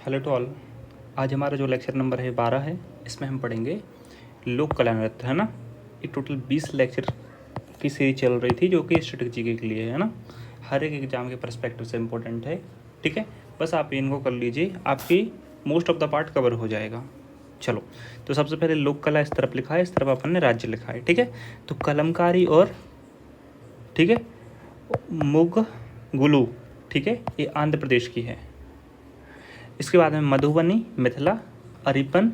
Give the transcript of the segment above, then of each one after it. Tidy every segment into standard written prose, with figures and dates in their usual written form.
Hello to all. आज हमारा जो लेक्चर नंबर है 12 है। इसमें हम पढ़ेंगे लोक कला नृत्य, है ना। एक टोटल 20 लेक्चर की सीरीज चल रही थी जो कि स्ट्रेटेजी के लिए है ना, हर एक एग्जाम के परस्पेक्टिव से इम्पोर्टेंट है। ठीक है, बस आप इनको कर लीजिए, आपकी most of the part cover हो जाएगा। चलो, तो सबसे पहले लोक कला इस तरफ लिखा है, इस तरफ अपन ने राज्य लिखा है। ठीक है, तो कलमकारी और ठीक है मुगगुलु, ठीक है, ये आंध्र प्रदेश की है। इसके बाद में मधुबनी, मिथिला, अरिपन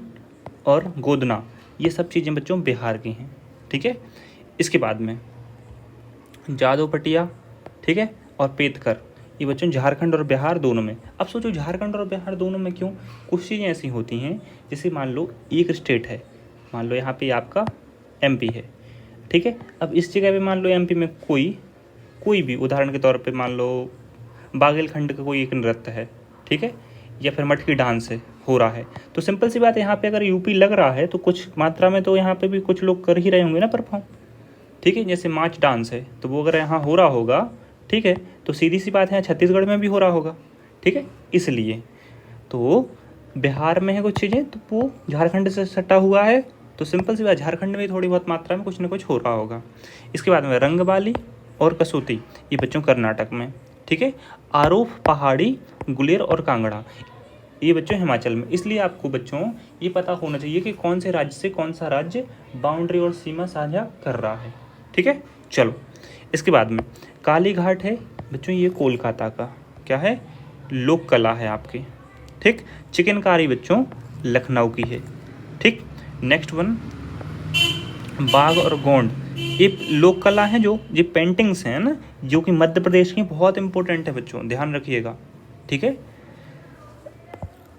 और गोदना, ये सब चीज़ें बच्चों बिहार की हैं। ठीक है, इसके बाद में जादोपटिया, ठीक है, और पेतकर, ये बच्चों झारखंड और बिहार दोनों में। अब सोचो झारखंड और बिहार दोनों में क्यों? कुछ चीज़ें ऐसी होती हैं, जैसे मान लो एक स्टेट है, मान लो यहाँ पे आपका एमपी है। ठीक है, अब इस जगह पे मान लो एमपी में कोई भी, उदाहरण के तौर पे मान लो बागेलखंड का कोई एक नृत्य है, ठीक है, या फिर मटकी डांस है, हो रहा है, तो सिंपल सी बात है, यहाँ पे अगर यूपी लग रहा है तो कुछ मात्रा में तो यहाँ पे भी कुछ लोग कर ही रहे होंगे ना परफॉर्म। ठीक है, जैसे मार्च डांस है तो वो अगर यहाँ हो रहा होगा, ठीक है, तो सीधी सी बात है यहाँ छत्तीसगढ़ में भी हो रहा होगा। ठीक है, इसलिए तो बिहार में है कुछ चीज़ें तो वो झारखंड से सटा हुआ है, तो सिंपल सी बात झारखंड में थोड़ी बहुत मात्रा में कुछ ना कुछ हो रहा होगा। इसके बाद में रंगबाली और कसौती, ये बच्चों कर्नाटक में। ठीक है, आरोप पहाड़ी, गुलेर और कांगड़ा, ये बच्चों हिमाचल में। इसलिए आपको बच्चों ये पता होना चाहिए कि कौन से राज्य से कौन सा राज्य बाउंड्री और सीमा साझा कर रहा है। ठीक है, चलो, इसके बाद में काली घाट है बच्चों, ये कोलकाता का क्या है, लोक कला है आपकी। ठीक, चिकनकारी बच्चों लखनऊ की है। ठीक, नेक्स्ट वन बाघ और गोंड, ये लोक कला है, जो ये पेंटिंग्स हैं ना, जो कि मध्य प्रदेश की बहुत इंपॉर्टेंट है बच्चों, ध्यान रखिएगा। ठीक है,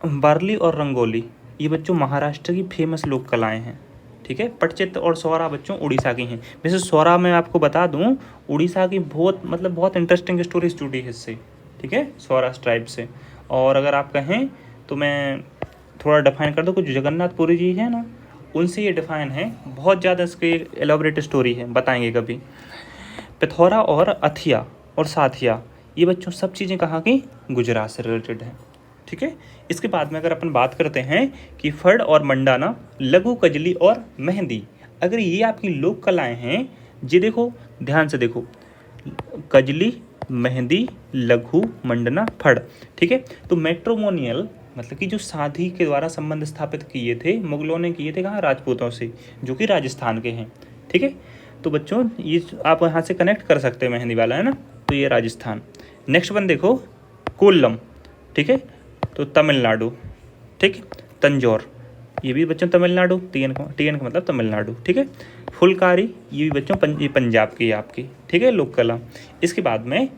बार्ली और रंगोली, ये बच्चों महाराष्ट्र की फेमस लोक कलाएं हैं। ठीक है, पटचित्र और सौरा बच्चों उड़ीसा की हैं। वैसे सौरा मैं आपको बता दूं, उड़ीसा की बहुत इंटरेस्टिंग स्टोरीज जुड़ी है इससे। ठीक है, सौरा ट्राइब से। और अगर आप कहें तो मैं थोड़ा डिफाइन कर दूं, कुछ जगन्नाथपुरी जी है ना, उनसे ये डिफाइन है, बहुत ज़्यादा इसकी एलोबरेट स्टोरी है, बताएंगे कभी। पिथौरा और अथिया और साथिया, ये बच्चों सब चीज़ें कहाँ की, गुजरात से रिलेटेड हैं। ठीक है, इसके बाद में अगर अपन बात करते हैं कि फड़ और मंडाना, लघु, कजली और मेहंदी, अगर ये आपकी लोक कलाएं हैं, ये देखो ध्यान से देखो, कजली, मेहंदी, लघु, मंडना, फड़। ठीक है, तो मैट्रोमोनियल मतलब कि जो शादी के द्वारा संबंध स्थापित किए थे मुगलों ने, किए थे कहाँ, राजपूतों से, जो कि राजस्थान के हैं। ठीक है, तो बच्चों ये आप यहाँ से कनेक्ट कर सकते हैं, मेहंदी वाला है ना, तो ये राजस्थान। नेक्स्ट वन देखो कोल्लम, ठीक है, तो तमिलनाडु। ठीक, तंजौर, ये भी बच्चों तमिलनाडु, टीएन का मतलब तमिलनाडु। ठीक है, फुलकारी, ये भी बच्चों ये पंजाब की है आपकी। ठीक है, लोक कला। इसके बाद में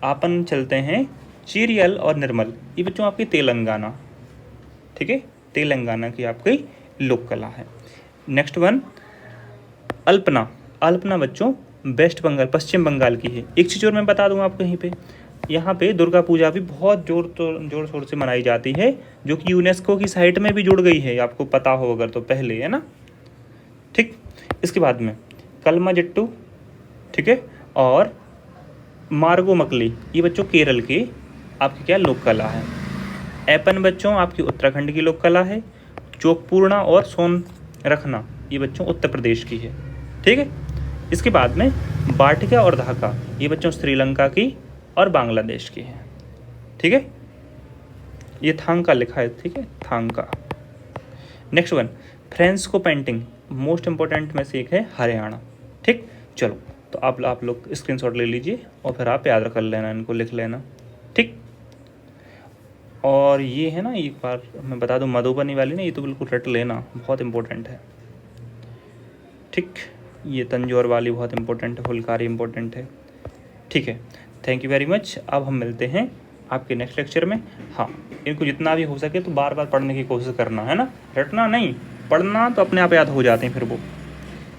आपन चलते हैं चीरियल और निर्मल, ये बच्चों आपकी तेलंगाना। ठीक है, तेलंगाना की आपकी लोक कला है। नेक्स्ट वन अल्पना, अल्पना बच्चों वेस्ट बंगाल, पश्चिम बंगाल की है। एक चीज़ और मैं बता दूँ आपको, यहीं पे यहाँ पे दुर्गा पूजा भी बहुत जोर शोर से मनाई जाती है, जो कि यूनेस्को की साइट में भी जुड़ गई है, आपको पता हो अगर तो पहले, है ना। ठीक, इसके बाद में कलमा जट्टू, ठीक है, और मार्गो मकली, ये बच्चों केरल की आपकी क्या लोक कला है। ऐपन बच्चों आपकी उत्तराखंड की लोक कला है। चोकपूर्णा और सोन रखना, ये बच्चों उत्तर प्रदेश की है। ठीक है, इसके बाद में बाटिका और धाका, ये बच्चों श्रीलंका की और बांग्लादेश की है। ठीक है, ये थांग का लिखा है। ठीक है, थांग का। Next one fresco painting, most important में से एक है हरियाणा। ठीक, चलो, तो आप लोग स्क्रीनशॉट ले लीजिए और फिर आप याद कर लेना, इनको लिख लेना। ठीक, और ये है ना, एक बार मैं बता दूं, मधुबनी वाली ना, ये तो बिल्कुल रट लेना, बहुत इंपॉर्टेंट है। ठीक, ये तंजौर वाली बहुत इंपॉर्टेंट है, फुलकारी इंपॉर्टेंट है। ठीक है, थैंक यू वेरी मच। अब हम मिलते हैं आपके नेक्स्ट लेक्चर में। हाँ, इनको जितना भी हो सके तो बार बार पढ़ने की कोशिश करना, है ना, रटना नहीं, पढ़ना तो अपने आप याद हो जाते हैं फिर वो।